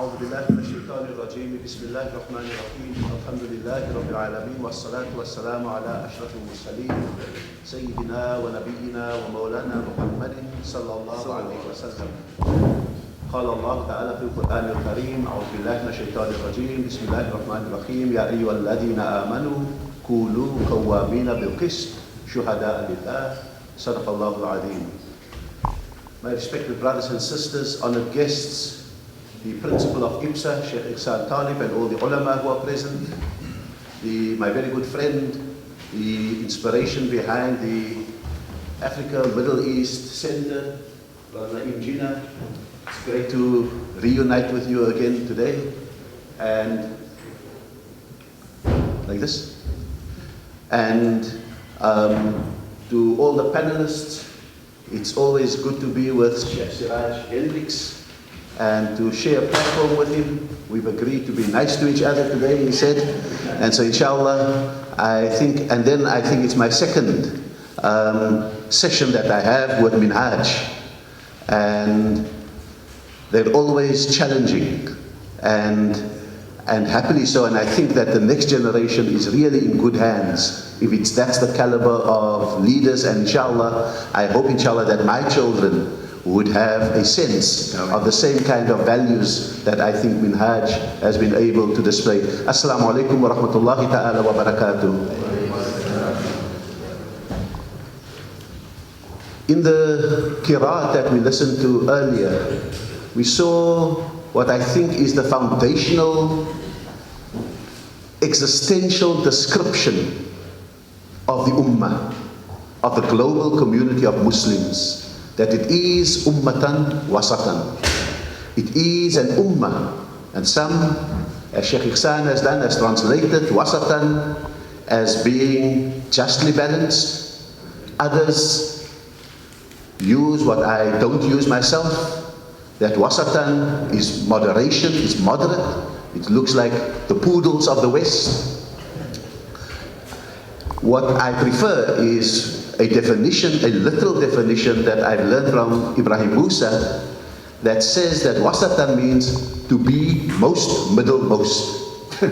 أعوذ بالله من الشيطان الرجيم بسم الله الرحمن الرحيم الحمد لله رب العالمين والصلاة والسلام على أشرف المرسلين سيدنا ونبينا ومولانا محمد صلى الله عليه وسلم. قال الله تعالى في القرآن الكريم أعوذ بالله من الشيطان الرجيم بسم الله الرحمن الرحيم يا أيها الذين آمنوا كونوا قوامين بالقسط شهداء لله صدق الله العظيم. My respected brothers and sisters, honored guests, the principal of IPSA, Sheikh Ihsan Talib, and all the ulama who are present, my very good friend, the inspiration behind the Africa Middle East Center, Brother Naeem Jinnah. It's great to reunite with you again today, and like this. And to all the panelists, it's always good to be with Sheikh Siraj Hendricks and to share a platform with him. We've agreed to be nice to each other today, he said. And so inshallah, I think it's my second session that I have with Minhaj. And they're always challenging and happily so. And I think that the next generation is really in good hands if that's the caliber of leaders. And inshallah, I hope inshallah that my children would have a sense of the same kind of values that I think Minhaj has been able to display. Assalamu alaikum wa rahmatullahi ta'ala wa barakatuh. In the qira'at that we listened to earlier, we saw what I think is the foundational, existential description of the ummah, of the global community of Muslims, that it is ummatan wasatan. It is an ummah, and some, as Sheikh Ihsan has done, has translated wasatan as being justly balanced. Others use what I don't use myself, that wasatan is moderation, is moderate. It looks like the poodles of the West. What I prefer is a definition, a literal definition that I've learned from Ebrahim Musa, that says that wasatan means to be most middlemost.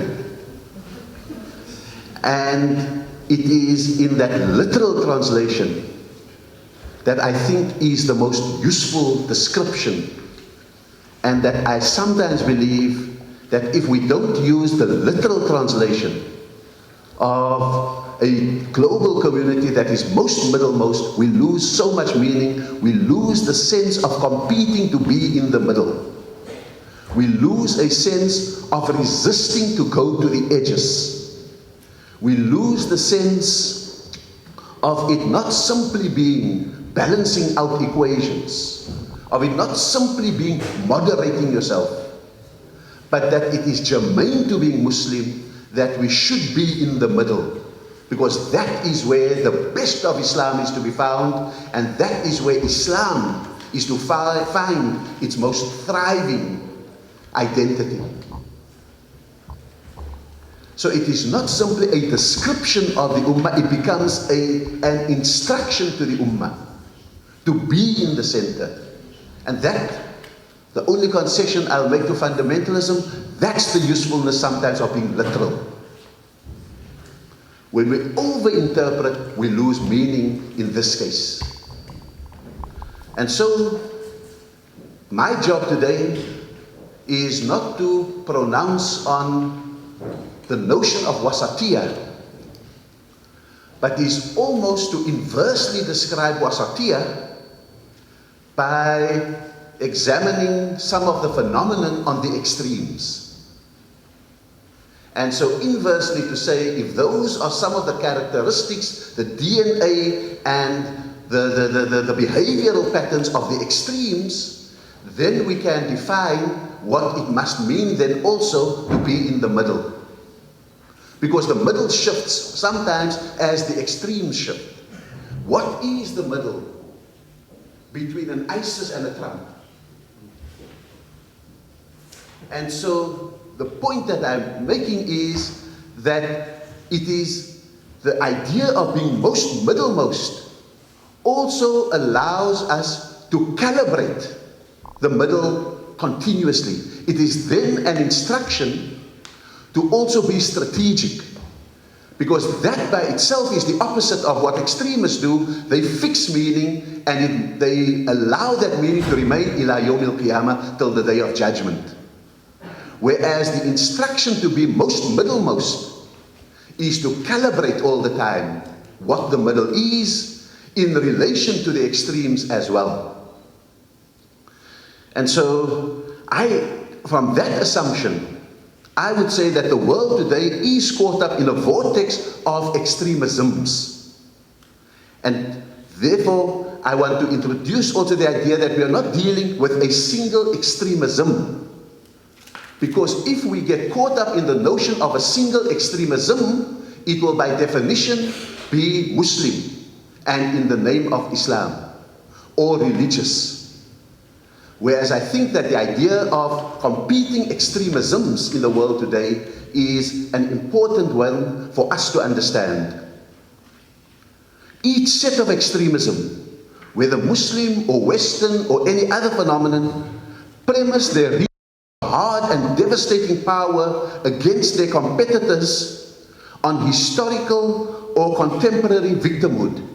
And it is in that literal translation that I think is the most useful description, and that I sometimes believe that if we don't use the literal translation of a global community that is most middlemost, we lose so much meaning. We lose the sense of competing to be in the middle. We lose a sense of resisting to go to the edges. We lose the sense of it not simply being balancing out equations, of it not simply being moderating yourself, but that it is germane to being Muslim that we should be in the middle. Because that is where the best of Islam is to be found, and that is where Islam is to find its most thriving identity. So it is not simply a description of the Ummah, it becomes an instruction to the Ummah to be in the center. And that, the only concession I'll make to fundamentalism, that's the usefulness sometimes of being literal. When we overinterpret, we lose meaning in this case. And so, my job today is not to pronounce on the notion of wasatiyyah, but is almost to inversely describe wasatiyyah by examining some of the phenomenon on the extremes. And so inversely to say, if those are some of the characteristics, the DNA and the behavioral patterns of the extremes, then we can define what it must mean then also to be in the middle. Because the middle shifts sometimes as the extremes shift. What is the middle between an ISIS and a Trump? And so the point that I'm making is that it is the idea of being most middlemost also allows us to calibrate the middle continuously. It is then an instruction to also be strategic, because that by itself is the opposite of what extremists do. They fix meaning and they allow that meaning to remain ila yawm al-qiyamah, till the day of judgment. Whereas the instruction to be most middlemost is to calibrate all the time what the middle is in relation to the extremes as well. And so from that assumption, I would say that the world today is caught up in a vortex of extremisms. And therefore, I want to introduce also the idea that we are not dealing with a single extremism. Because if we get caught up in the notion of a single extremism, it will by definition be Muslim and in the name of Islam, or religious. Whereas I think that the idea of competing extremisms in the world today is an important one for us to understand. Each set of extremism, whether Muslim or Western or any other phenomenon, premise their hard and devastating power against their competitors on historical or contemporary victimhood.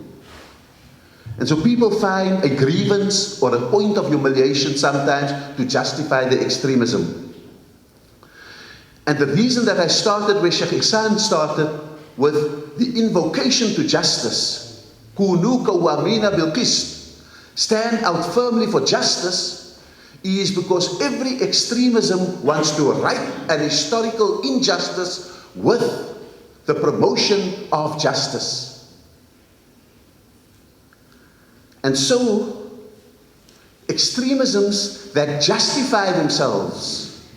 And so people find a grievance or a point of humiliation sometimes to justify their extremism. And the reason that I started where Sheikh Ihsan started, with the invocation to justice, Kunu qawwamina bil qist, stand out firmly for justice, is because every extremism wants to right an historical injustice with the promotion of justice. And so, extremisms that justify themselves,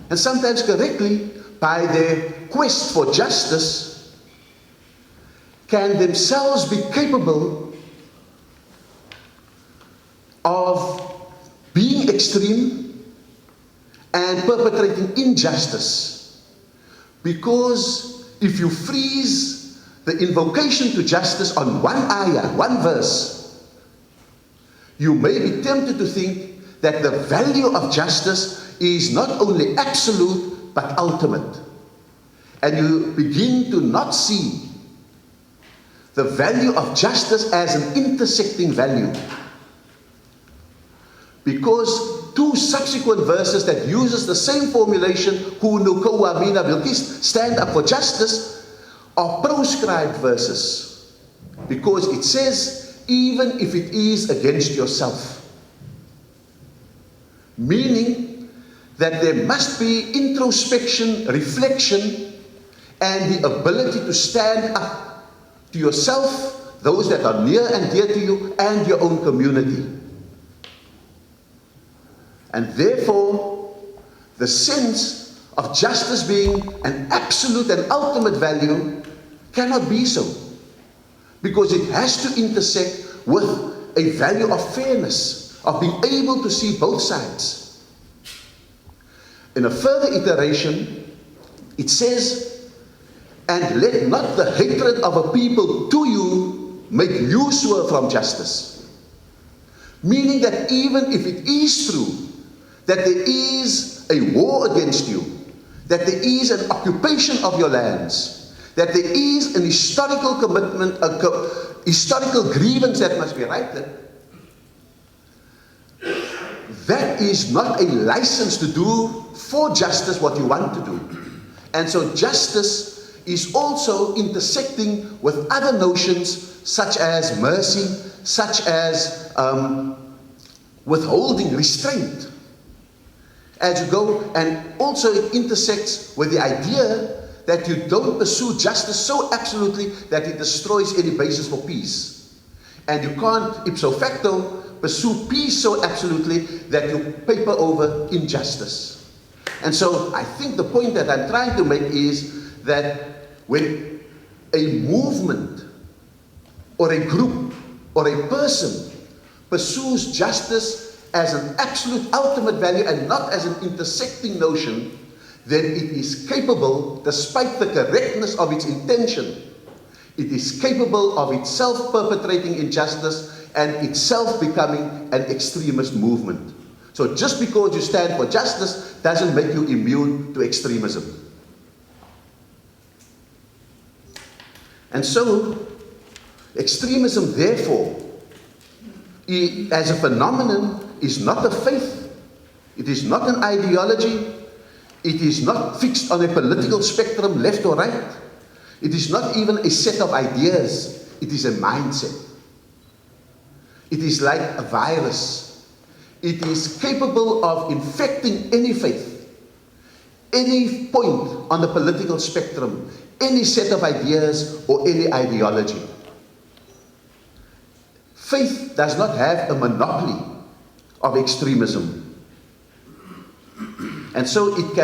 and sometimes correctly, by their quest for justice, can themselves be capable of being extreme and perpetrating injustice. Because if you freeze the invocation to justice on one ayah, one verse, you may be tempted to think that the value of justice is not only absolute but ultimate. And you begin to not see the value of justice as an intersecting value. Because two subsequent verses that uses the same formulation, Kunu qawwamina bil qist, stand up for justice, are proscribed verses. Because it says, even if it is against yourself. Meaning that there must be introspection, reflection, and the ability to stand up to yourself, those that are near and dear to you, and your own community. And therefore, the sense of justice being an absolute and ultimate value cannot be so. Because it has to intersect with a value of fairness, of being able to see both sides. In a further iteration, it says, and let not the hatred of a people to you make you swerve from justice. Meaning that even if it is true that there is a war against you, that there is an occupation of your lands, that there is an historical commitment, a historical grievance that must be righted, that is not a license to do for justice what you want to do. And so justice is also intersecting with other notions such as mercy, such as withholding, restraint. As you go, and also it intersects with the idea that you don't pursue justice so absolutely that it destroys any basis for peace. And you can't, ipso facto, pursue peace so absolutely that you paper over injustice. And so I think the point that I'm trying to make is that when a movement or a group or a person pursues justice as an absolute ultimate value and not as an intersecting notion, then it is capable, despite the correctness of its intention, it is capable of itself perpetrating injustice and itself becoming an extremist movement. So just because you stand for justice doesn't make you immune to extremism. And so, extremism, therefore, as a phenomenon, is not a faith. It is not an ideology. It is not fixed on a political spectrum, left or right. It is not even a set of ideas. It is a mindset. It is like a virus. It is capable of infecting any faith, any point on the political spectrum, any set of ideas or any ideology. Faith does not have a monopoly of extremism. And so it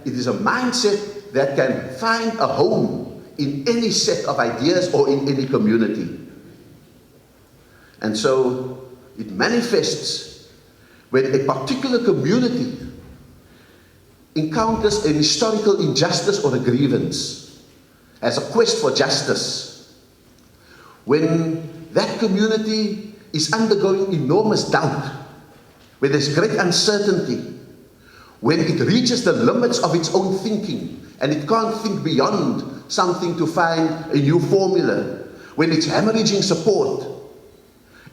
is a mindset that can find a home in any set of ideas or in any community. And so it manifests when a particular community encounters an historical injustice or a grievance, as a quest for justice. When that community is undergoing enormous doubt, where there's great uncertainty, when it reaches the limits of its own thinking and it can't think beyond something to find a new formula, when it's hemorrhaging support,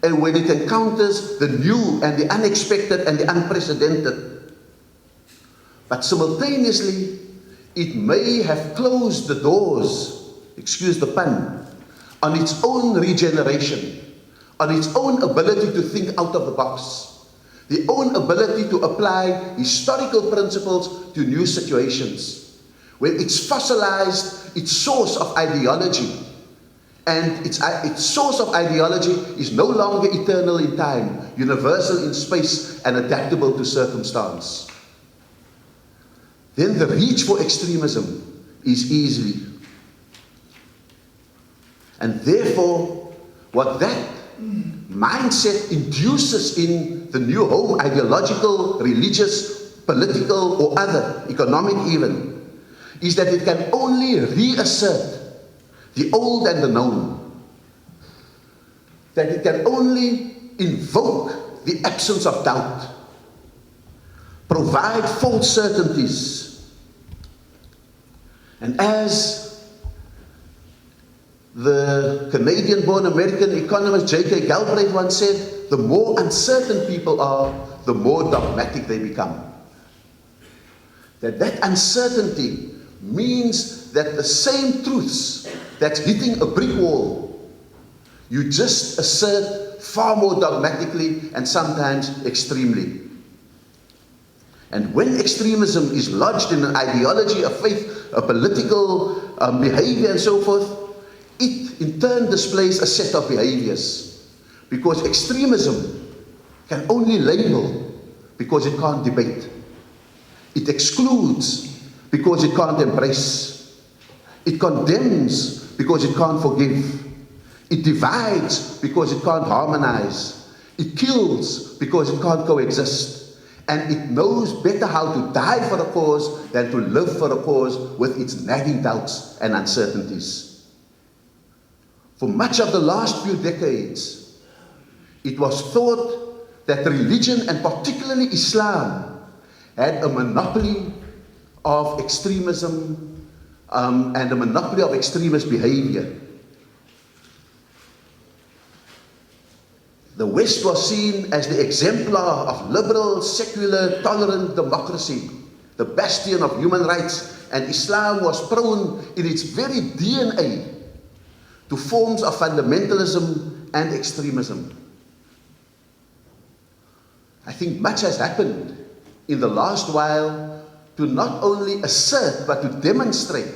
and when it encounters the new and the unexpected and the unprecedented. But simultaneously, it may have closed the doors, excuse the pun, on its own regeneration, on its own ability to think out of the box, the own ability to apply historical principles to new situations, where it's fossilized its source of ideology, and its source of ideology is no longer eternal in time, universal in space, and adaptable to circumstance. Then the reach for extremism is easy. And therefore, what that mindset induces in the new home, ideological, religious, political, or other, economic even, is that it can only reassert the old and the known. That it can only invoke the absence of doubt, provide false certainties. And as the Canadian-born American economist J.K. Galbraith once said, the more uncertain people are, the more dogmatic they become. That uncertainty means that the same truths that's hitting a brick wall, you just assert far more dogmatically and sometimes extremely. And when extremism is lodged in an ideology, a faith, a political behavior and so forth, it in turn displays a set of behaviors. Because extremism can only label because it can't debate. It excludes because it can't embrace. It condemns because it can't forgive. It divides because it can't harmonize. It kills because it can't coexist. And it knows better how to die for a cause than to live for a cause with its nagging doubts and uncertainties. For much of the last few decades, it was thought that religion, and particularly Islam, had a monopoly of extremism and a monopoly of extremist behavior. The West was seen as the exemplar of liberal, secular, tolerant democracy, the bastion of human rights, and Islam was prone in its very DNA to forms of fundamentalism and extremism. I think much has happened in the last while to not only assert but to demonstrate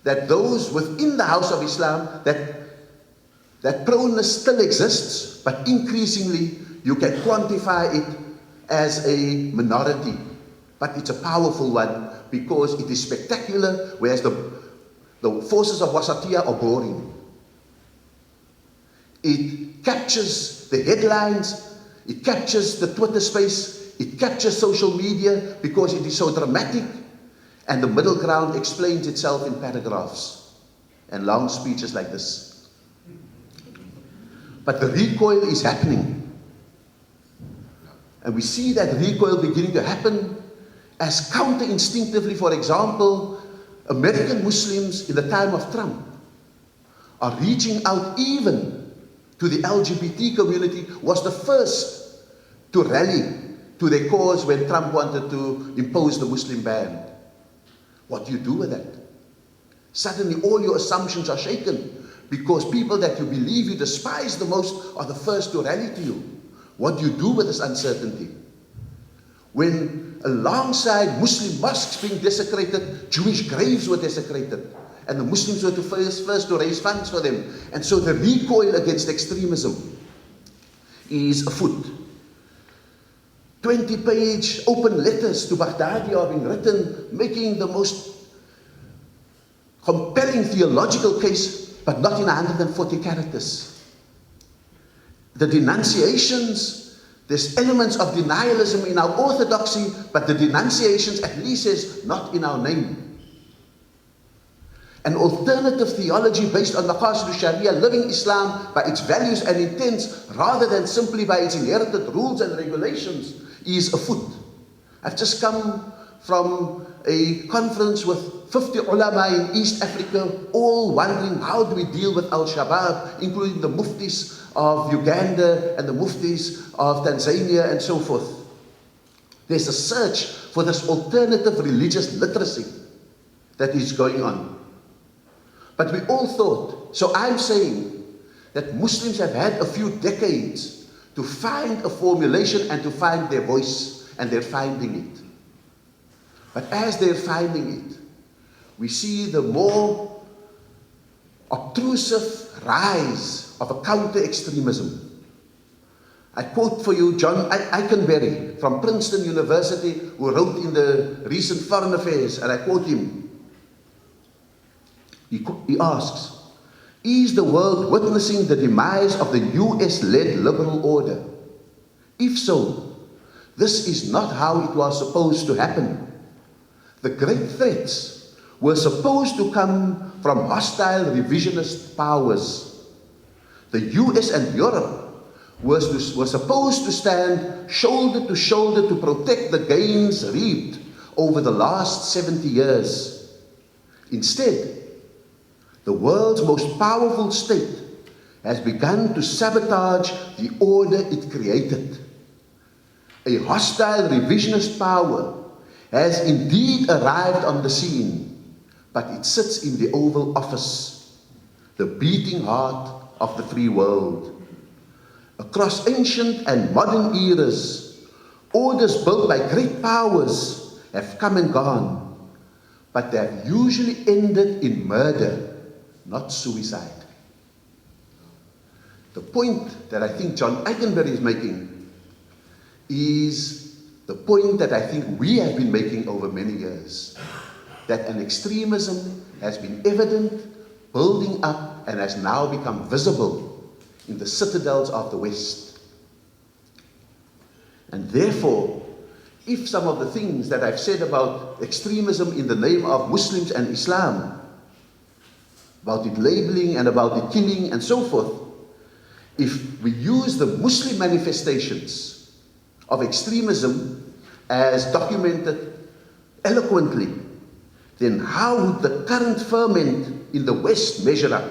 that those within the house of Islam, that proneness still exists, but increasingly you can quantify it as a minority. But it's a powerful one because it is spectacular, whereas the forces of Wasatiyyah are boring. It captures the headlines, it captures the Twitter space, it captures social media because it is so dramatic, and the middle ground explains itself in paragraphs and long speeches like this. But the recoil is happening. And we see that recoil beginning to happen as counter-instinctively, for example, American Muslims in the time of Trump are reaching out even to the LGBT community, was the first to rally to their cause when Trump wanted to impose the Muslim ban. What do you do with that? Suddenly all your assumptions are shaken because people that you believe you despise the most are the first to rally to you. What do you do with this uncertainty? When alongside Muslim mosques being desecrated, Jewish graves were desecrated, and the Muslims were first to raise funds for them. And so the recoil against extremism is afoot. 20-page open letters to Baghdadi are being written, making the most compelling theological case, but not in 140 characters. The denunciations, there's elements of denialism in our orthodoxy, but the denunciations at least says not in our name. An alternative theology based on Maqasid Sharia, living Islam by its values and intents rather than simply by its inherited rules and regulations, is afoot. I've just come from a conference with 50 ulama in East Africa, all wondering how do we deal with Al-Shabaab, including the muftis of Uganda and the muftis of Tanzania and so forth. There's a search for this alternative religious literacy that is going on. But we all thought, so I'm saying that Muslims have had a few decades to find a formulation and to find their voice, and they're finding it. But as they're finding it, we see the more obtrusive rise of a counter-extremism. I quote for you John Eikenberry from Princeton University, who wrote in the recent Foreign Affairs, and I quote him. He asks, is the world witnessing the demise of the US-led liberal order? If so, this is not how it was supposed to happen. The great threats were supposed to come from hostile revisionist powers. The US and Europe were supposed to stand shoulder to shoulder to protect the gains reaped over the last 70 years. Instead, the world's most powerful state has begun to sabotage the order it created. A hostile revisionist power has indeed arrived on the scene, but it sits in the Oval Office, the beating heart of the free world. Across ancient and modern eras, orders built by great powers have come and gone, but they have usually ended in murder, not suicide. The point that I think John Eikenberry is making is the point that I think we have been making over many years, that an extremism has been evident, building up, and has now become visible in the citadels of the West. And therefore, if some of the things that I've said about extremism in the name of Muslims and Islam, about it labeling and about it killing and so forth, if we use the Muslim manifestations of extremism as documented eloquently, then how would the current ferment in the West measure up?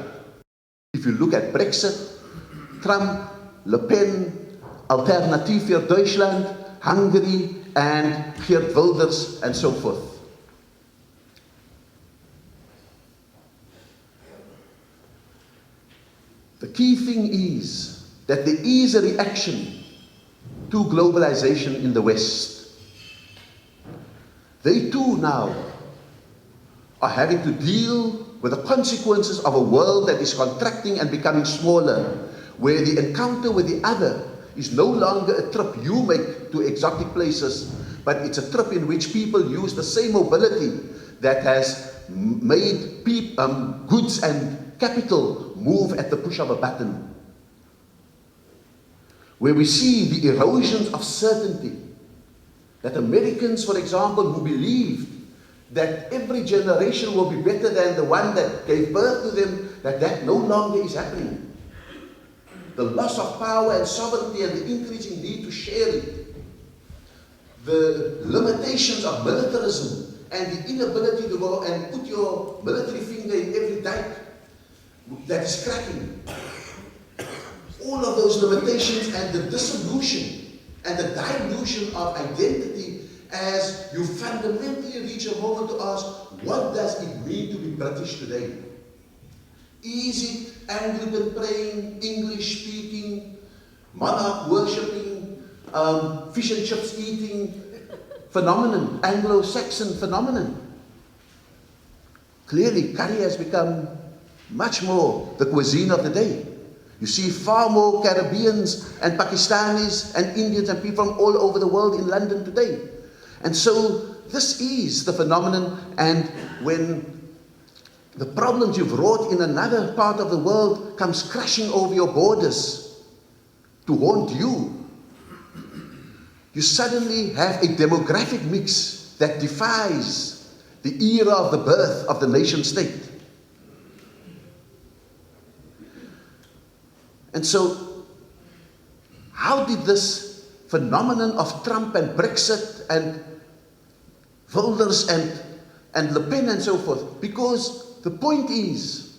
If you look at Brexit, Trump, Le Pen, Alternative für Deutschland, Hungary, and Geert Wilders, and so forth. The key thing is that there is a reaction to globalization in the West. They too now are having to deal with the consequences of a world that is contracting and becoming smaller, where the encounter with the other is no longer a trip you make to exotic places, but it's a trip in which people use the same mobility that has made goods and capital move at the push of a button. Where we see the erosions of certainty, that Americans, for example, who believed that every generation will be better than the one that gave birth to them, that no longer is happening. The loss of power and sovereignty and the increasing need to share it the limitations of militarism and the inability to go and put your military finger in every dike that is cracking. All of those limitations and the dissolution and the dilution of identity as you fundamentally reach a moment to ask, what does it mean to be British today? Is it Anglican praying, English speaking, monarch worshipping, fish and chips eating phenomenon, Anglo-Saxon phenomenon? Clearly, curry has become much more the cuisine of the day. You see far more Caribbeans and Pakistanis and Indians and people from all over the world in London today. And so this is the phenomenon, and when the problems you've wrought in another part of the world comes crashing over your borders to haunt you, you suddenly have a demographic mix that defies the era of the birth of the nation state. And so, how did this phenomenon of Trump and Brexit and Wilders and Le Pen and so forth? Because the point is,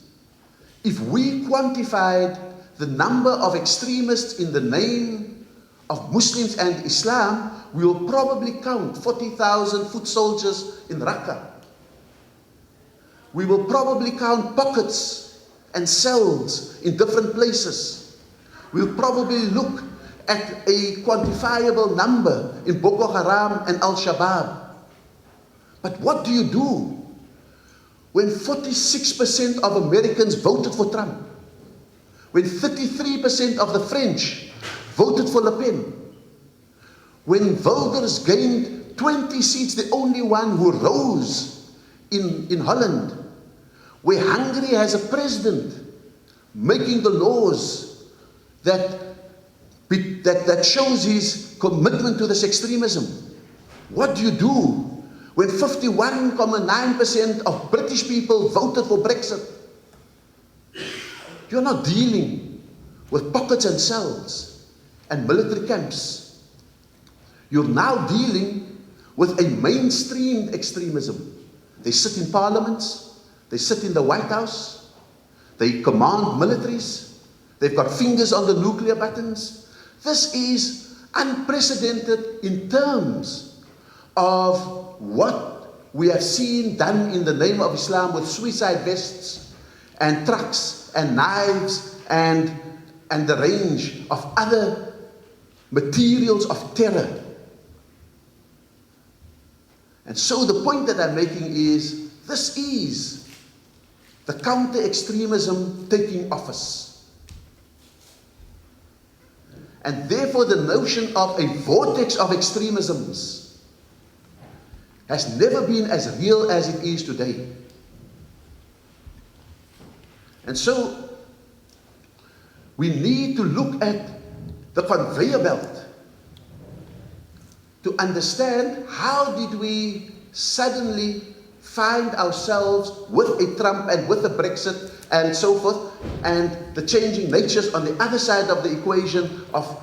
if we quantified the number of extremists in the name of Muslims and Islam, we will probably count 40,000 foot soldiers in Raqqa. We will probably count pockets and cells in different places. We'll probably look at a quantifiable number in Boko Haram and Al-Shabaab. But what do you do when 46% of Americans voted for Trump? When 33% of the French voted for Le Pen? When Wilders gained 20 seats, the only one who rose in Holland? Where Hungary has a president making the laws that shows his commitment to this extremism. What do you do when 51.9% of British people voted for Brexit? You're not dealing with pockets and cells and military camps. You're now dealing with a mainstreamed extremism. They sit in parliaments, they sit in the White House, they command militaries, they've got fingers on the nuclear buttons. This is unprecedented in terms of what we have seen done in the name of Islam with suicide vests and trucks and knives and the range of other materials of terror. And so the point that I'm making is, this is the counter-extremism taking office. And therefore the notion of a vortex of extremisms has never been as real as it is today. And so we need to look at the conveyor belt to understand how did we suddenly find ourselves with a Trump and with a Brexit and so forth, and the changing natures on the other side of the equation of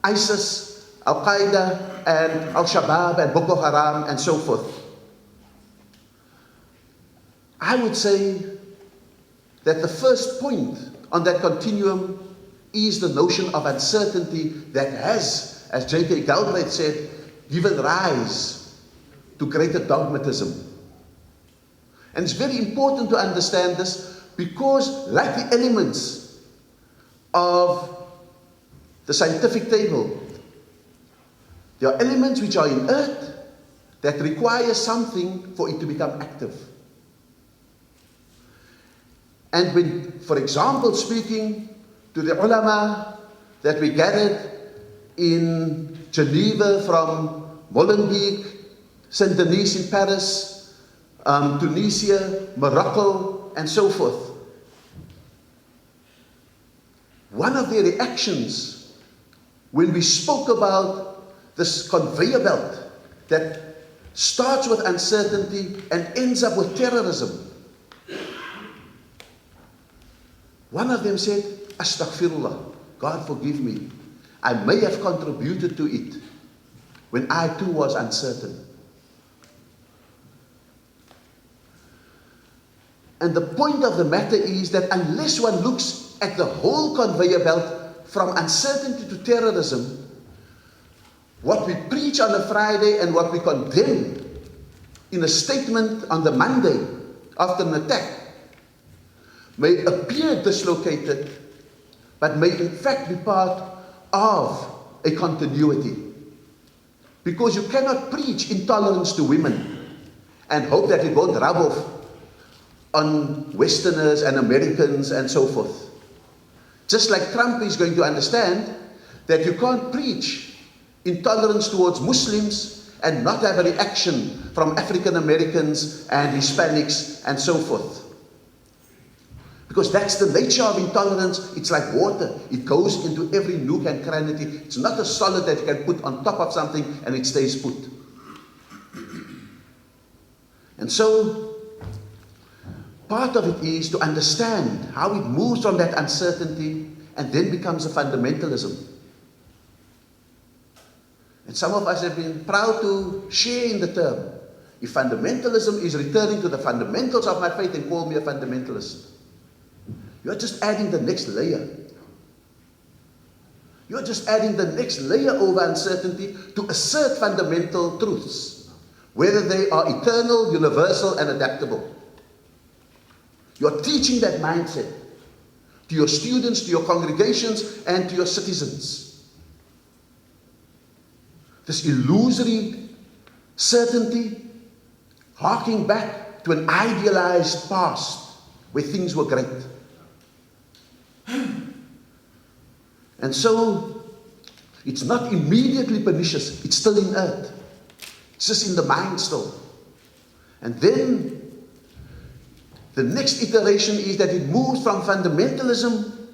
ISIS, Al-Qaeda, and Al-Shabaab, and Boko Haram, and so forth. I would say that the first point on that continuum is the notion of uncertainty that has, as J.K. Galbraith said, given rise to greater dogmatism. And it's very important to understand this because, like the elements of the scientific table, there are elements which are inert that require something for it to become active. And when, for example, speaking to the ulama that we gathered in Geneva from Molenbeek, Saint Denis in Paris, Tunisia, Morocco, and so forth, one of their reactions when we spoke about this conveyor belt that starts with uncertainty and ends up with terrorism, one of them said, Astaghfirullah, God forgive me, I may have contributed to it. when I too was uncertain. And the point of the matter is that unless one looks at the whole conveyor belt from uncertainty to terrorism, what we preach on a Friday and what we condemn in a statement on the Monday after an attack may appear dislocated, but may in fact be part of a continuity. Because you cannot preach intolerance to women and hope that it won't rub off on Westerners and Americans and so forth. Just like Trump is going to understand that you can't preach intolerance towards Muslims and not have a reaction from African Americans and Hispanics and so forth. Because that's the nature of intolerance. It's like water. It goes into every nook and cranny. It's not a solid that you can put on top of something and it stays put. And so, part of it is to understand how it moves from that uncertainty and then becomes a fundamentalism. And some of us have been proud to share in the term. If fundamentalism is returning to the fundamentals of my faith, then call me a fundamentalist. You're just adding the next layer. You're just adding the next layer over uncertainty to assert fundamental truths, whether they are eternal, universal, and adaptable. You're teaching that mindset to your students, to your congregations, and to your citizens. This illusory certainty, harking back to an idealized past where things were great. And so, it's not immediately pernicious, it's still inert. It's just in the mind still. And then, the next iteration is that it moves from fundamentalism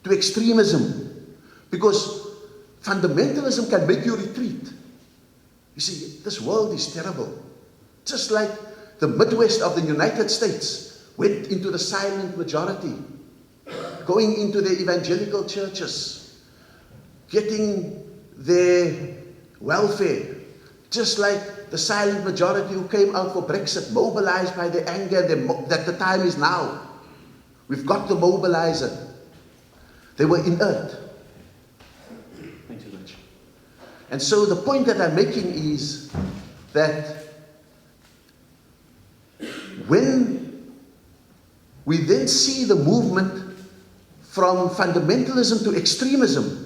to extremism. Because fundamentalism can make you retreat. You see, this world is terrible. Just like the Midwest of the United States went into the silent majority, going into the evangelical churches, getting their welfare, just like the silent majority who came out for Brexit, mobilized by the anger that the time is now. We've got the mobilizer. They were inert. Thank you, Rich. And so the point that I'm making is that when we then see the movement from fundamentalism to extremism,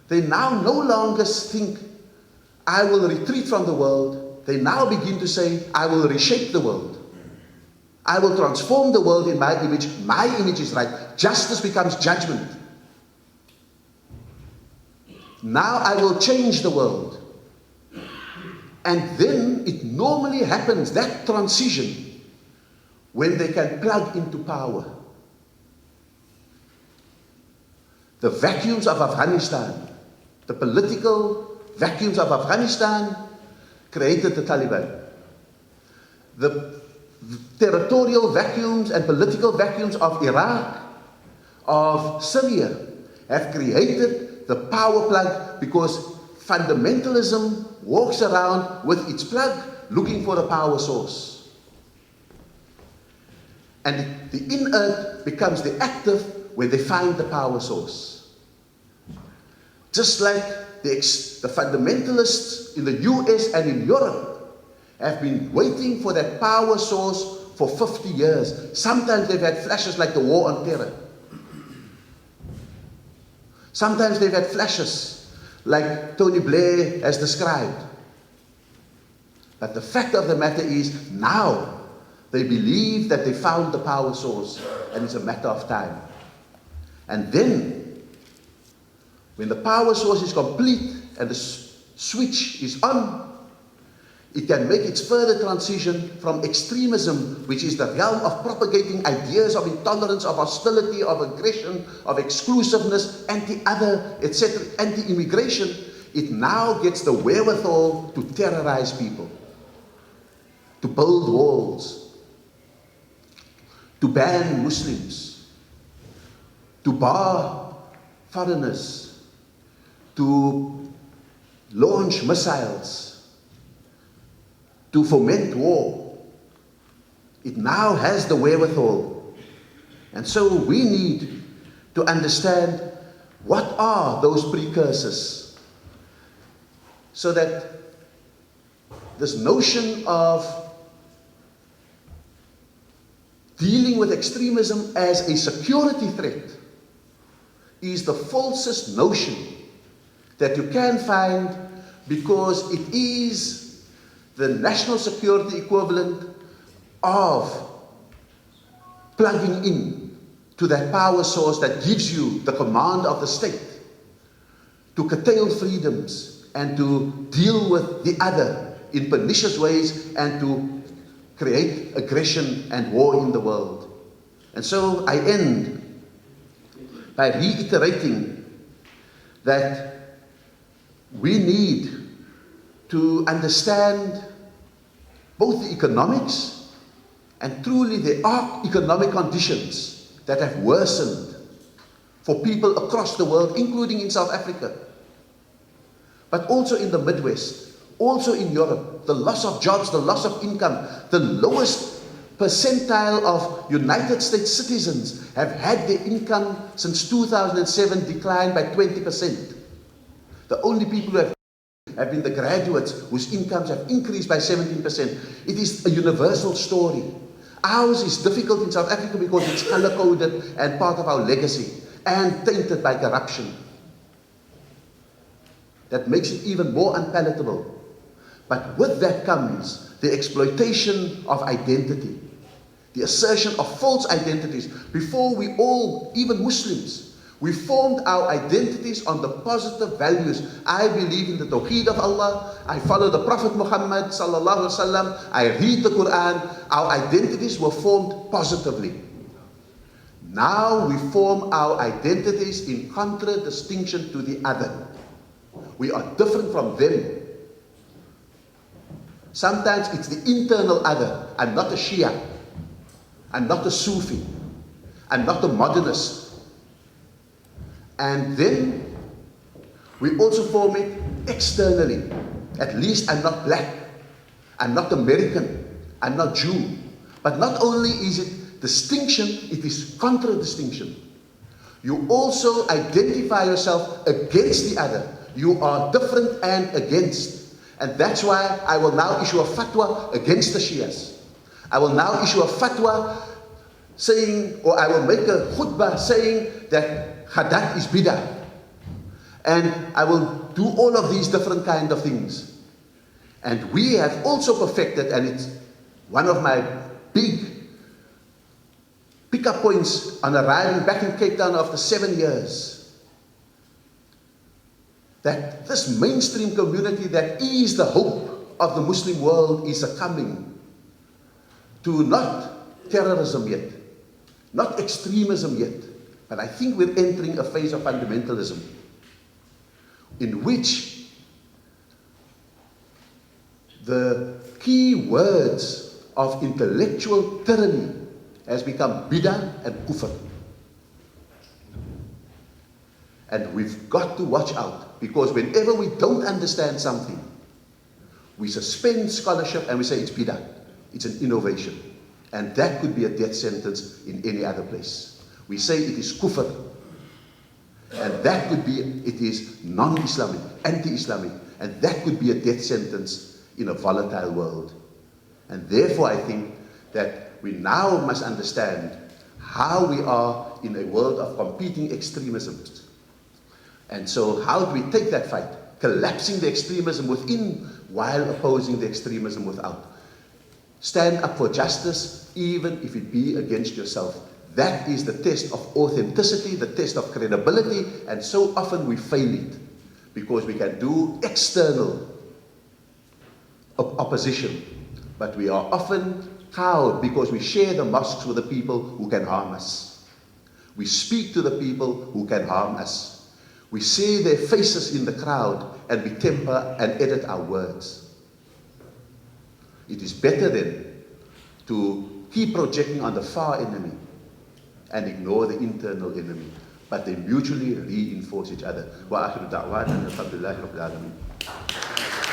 they now no longer think, I will retreat from the world. They now begin to say, I will reshape the world. I will transform the world in my image. My image is right. Justice becomes judgment. Now I will change the world. And then it normally happens, that transition, when they can plug into power. The vacuums of Afghanistan, the political vacuums of Afghanistan created the Taliban. The territorial vacuums and political vacuums of Iraq, of Syria, have created the power plug because fundamentalism walks around with its plug looking for a power source. And the inert becomes the active where they find the power source. Just like the fundamentalists in the US and in Europe have been waiting for that power source for 50 years. Sometimes they've had flashes like the war on terror. Sometimes they've had flashes like Tony Blair has described. But the fact of the matter is, now they believe that they found the power source and it's a matter of time. And then, when the power source is complete and the switch is on, it can make its further transition from extremism, which is the realm of propagating ideas of intolerance, of hostility, of aggression, of exclusiveness, anti-other, etc., anti-immigration. It now gets the wherewithal to terrorize people, to build walls, to ban Muslims, to bar foreigners, to launch missiles, to foment war. It now has the wherewithal. And so we need to understand what are those precursors, so that this notion of dealing with extremism as a security threat is the falsest notion that you can find, because it is the national security equivalent of plugging in to that power source that gives you the command of the state to curtail freedoms and to deal with the other in pernicious ways and to create aggression and war in the world. And so I end by reiterating that we need to understand both the economics, and truly there are economic conditions that have worsened for people across the world, including in South Africa, but also in the Midwest, also in Europe. The loss of jobs, the loss of income, the lowest percentile of United States citizens have had their income since 2007 decline by 20%. The only people who have been the graduates whose incomes have increased by 17%. It is a universal story. Ours is difficult in South Africa because it's color-coded and part of our legacy and tainted by corruption. That makes it even more unpalatable. But with that comes the exploitation of identity, the assertion of false identities. Before we all, even Muslims, we formed our identities on the positive values. I believe in the Tawheed of Allah. I follow the Prophet Muhammad sallallahu alaihi wasallam. I read the Quran. Our identities were formed positively. Now we form our identities in contradistinction to the other. We are different from them. Sometimes it's the internal other. I'm not a Shia. I'm not a Sufi. I'm not a modernist. And then we also form it externally. At least I'm not black. I'm not American. I'm not Jew. But not only is it distinction, it is contradistinction. You also identify yourself against the other. You are different and against. And that's why I will now issue a fatwa against the Shias. I will now issue a fatwa saying, or I will make a khutbah saying that Hadat is bid'ah. And I will do all of these different kind of things. And we have also perfected, and it's one of my big pick-up points on arriving back in Cape Town after 7 years, that this mainstream community that is the hope of the Muslim world is succumbing to not terrorism yet, not extremism yet, but I think we're entering a phase of fundamentalism in which the key words of intellectual tyranny has become bid'ah and kufr. And we've got to watch out, because whenever we don't understand something, we suspend scholarship and we say it's bid'ah, it's an innovation. And that could be a death sentence in any other place. We say it is kufr, and that could be, it is non-Islamic, anti-Islamic, and that could be a death sentence in a volatile world. And therefore I think that we now must understand how we are in a world of competing extremisms. And so how do we take that fight? Collapsing the extremism within while opposing the extremism without. Stand up for justice, even if it be against yourself. That is the test of authenticity, the test of credibility, and so often we fail it because we can do external opposition, but we are often cowed because we share the mosques with the people who can harm us. We speak to the people who can harm us. We see their faces in the crowd and we temper and edit our words. It is better then to keep projecting on the far enemy and ignore the internal enemy. but they mutually reinforce each other. Wa akhiru da'wana alhamdulillahi rabbil alamin.